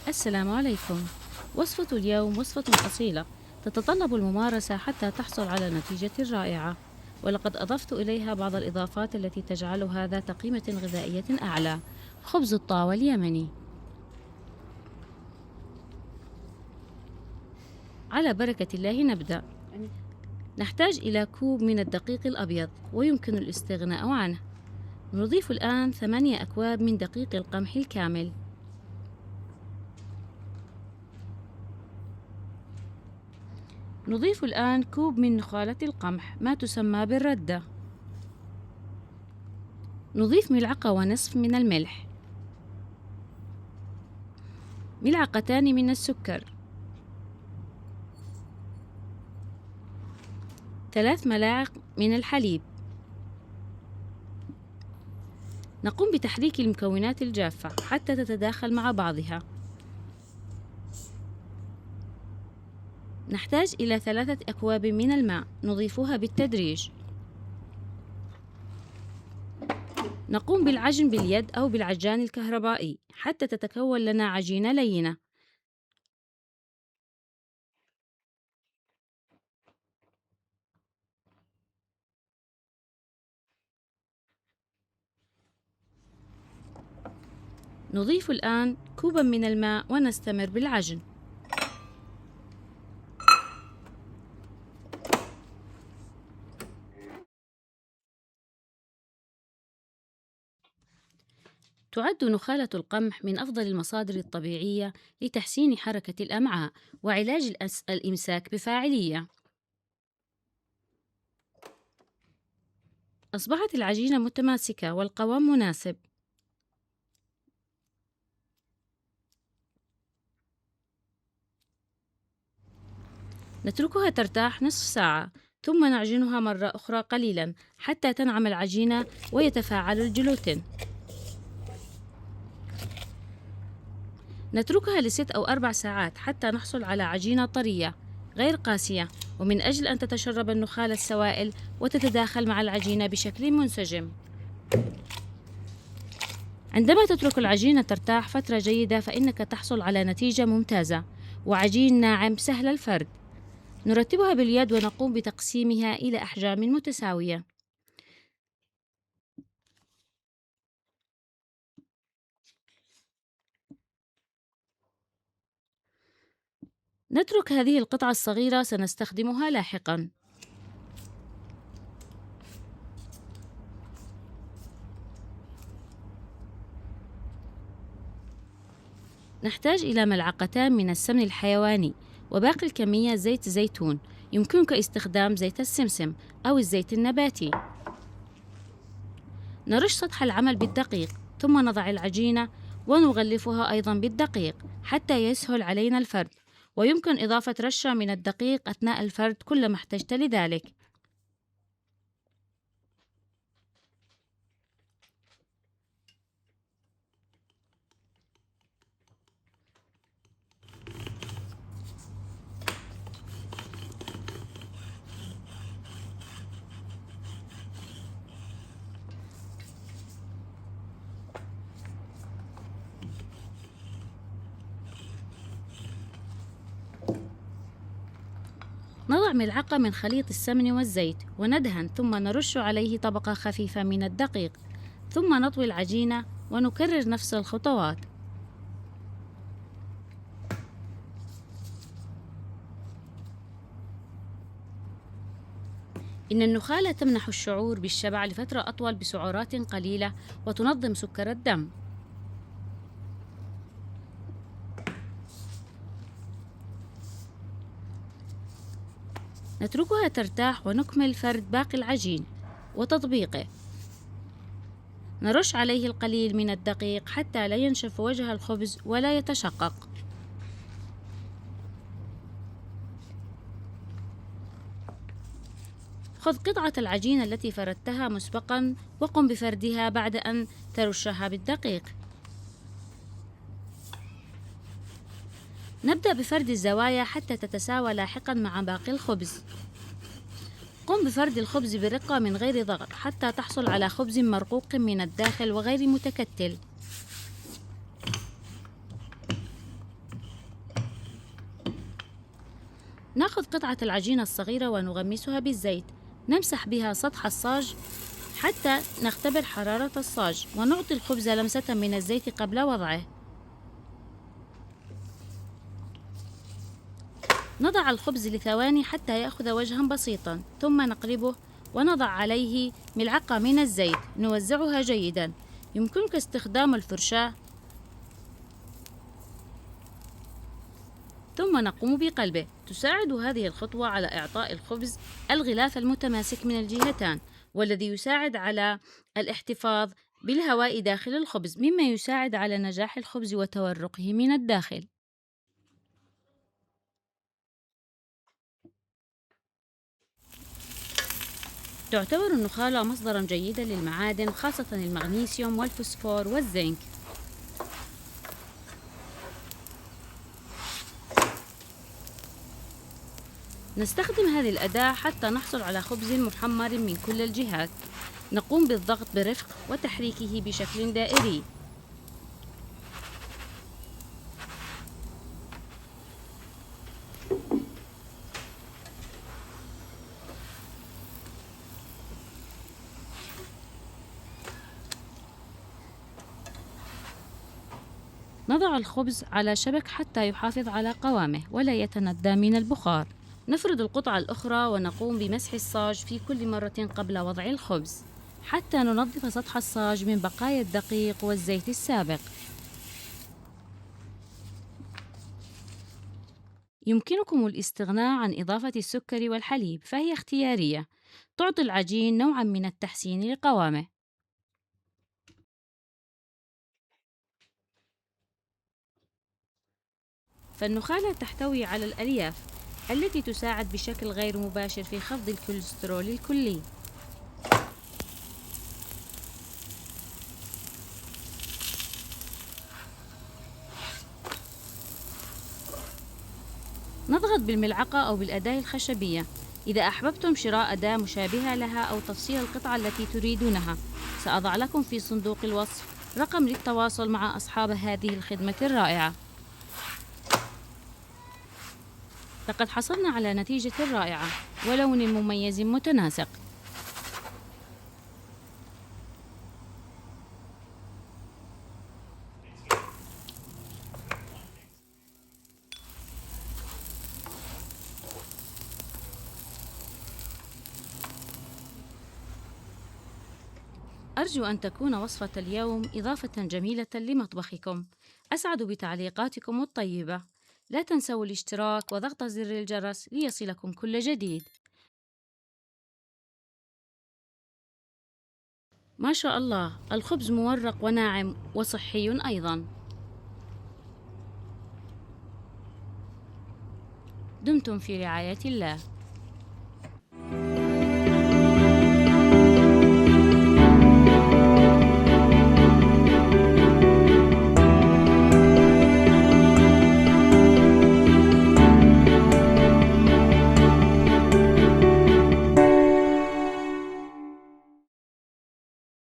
السلام عليكم. وصفة اليوم وصفة أصيلة تتطلب الممارسة حتى تحصل على نتيجة رائعة، ولقد أضفت إليها بعض الإضافات التي تجعلها ذات قيمة غذائية أعلى. خبز الطاوة اليمني. على بركة الله نبدأ. نحتاج إلى كوب من الدقيق الأبيض ويمكن الاستغناء عنه. نضيف الآن 8 أكواب من دقيق القمح الكامل. نضيف الآن كوب من نخالة القمح ما تسمى بالردة. نضيف ملعقة ونصف من الملح، ملعقتان من السكر، 3 ملاعق من الحليب. نقوم بتحريك المكونات الجافة حتى تتداخل مع بعضها. نحتاج إلى 3 أكواب من الماء نضيفها بالتدريج. نقوم بالعجن باليد أو بالعجان الكهربائي حتى تتكون لنا عجينة لينة. نضيف الآن كوبا من الماء ونستمر بالعجن. تعد نخالة القمح من أفضل المصادر الطبيعية لتحسين حركة الأمعاء وعلاج الإمساك بفاعلية. أصبحت العجينة متماسكة والقوام مناسب. نتركها ترتاح نصف ساعة ثم نعجنها مرة أخرى قليلا حتى تنعم العجينة ويتفاعل الجلوتين. نتركها لست أو 4 ساعات حتى نحصل على عجينة طرية غير قاسية، ومن أجل أن تتشرب النخال السوائل وتتداخل مع العجينة بشكل منسجم. عندما تترك العجينة ترتاح فترة جيدة فإنك تحصل على نتيجة ممتازة وعجين ناعم سهل الفرد. نرتبها باليد ونقوم بتقسيمها إلى أحجام متساوية. نترك هذه القطعة الصغيرة سنستخدمها لاحقاً. نحتاج إلى ملعقتان من السمن الحيواني وباقي الكمية زيت زيتون. يمكنك استخدام زيت السمسم أو الزيت النباتي. نرش سطح العمل بالدقيق ثم نضع العجينة ونغلفها أيضا بالدقيق حتى يسهل علينا الفرد، ويمكن إضافة رشة من الدقيق أثناء الفرد كلما احتجت لذلك. نضع ملعقة من خليط السمن والزيت وندهن ثم نرش عليه طبقة خفيفة من الدقيق ثم نطوي العجينة ونكرر نفس الخطوات. إن النخالة تمنح الشعور بالشبع لفترة أطول بسعرات قليلة وتنظم سكر الدم. نتركها ترتاح ونكمل فرد باقي العجين وتطبيقه. نرش عليه القليل من الدقيق حتى لا ينشف وجه الخبز ولا يتشقق. خذ قطعة العجينة التي فردتها مسبقا وقم بفردها بعد أن ترشها بالدقيق. نبدأ بفرد الزوايا حتى تتساوى لاحقا مع باقي الخبز. قم بفرد الخبز برقة من غير ضغط حتى تحصل على خبز مرقوق من الداخل وغير متكتل. نأخذ قطعة العجينة الصغيرة ونغمسها بالزيت، نمسح بها سطح الصاج حتى نختبر حرارة الصاج، ونعطي الخبز لمسة من الزيت قبل وضعه. نضع الخبز لثواني حتى يأخذ وجها بسيطا، ثم نقلبه ونضع عليه ملعقة من الزيت، نوزعها جيدا. يمكنك استخدام الفرشاة، ثم نقوم بقلبه. تساعد هذه الخطوة على إعطاء الخبز الغلاف المتماسك من الجهتان، والذي يساعد على الاحتفاظ بالهواء داخل الخبز، مما يساعد على نجاح الخبز وتورقه من الداخل. تعتبر النخالة مصدرا جيدا للمعادن، خاصة المغنيسيوم والفوسفور والزنك. نستخدم هذه الأداة حتى نحصل على خبز محمر من كل الجهات. نقوم بالضغط برفق وتحريكه بشكل دائري. نضع الخبز على شبك حتى يحافظ على قوامه ولا يتندى من البخار. نفرد القطعة الأخرى ونقوم بمسح الصاج في كل مرة قبل وضع الخبز حتى ننظف سطح الصاج من بقايا الدقيق والزيت السابق. يمكنكم الاستغناء عن إضافة السكر والحليب، فهي اختيارية، تعطي العجين نوعا من التحسين لقوامه. فالنخالة تحتوي على الألياف التي تساعد بشكل غير مباشر في خفض الكوليسترول الكلي. نضغط بالملعقة أو بالأداة الخشبية. إذا أحببتم شراء أداة مشابهة لها أو تفصيل القطعة التي تريدونها، سأضع لكم في صندوق الوصف رقم للتواصل مع أصحاب هذه الخدمة الرائعة. لقد حصلنا على نتيجة رائعة ولون مميز متناسق. أرجو أن تكون وصفة اليوم إضافة جميلة لمطبخكم. أسعد بتعليقاتكم الطيبة. لا تنسوا الاشتراك وضغط زر الجرس ليصلكم كل جديد. ما شاء الله، الخبز مورق وناعم وصحي أيضا. دمتم في رعاية الله.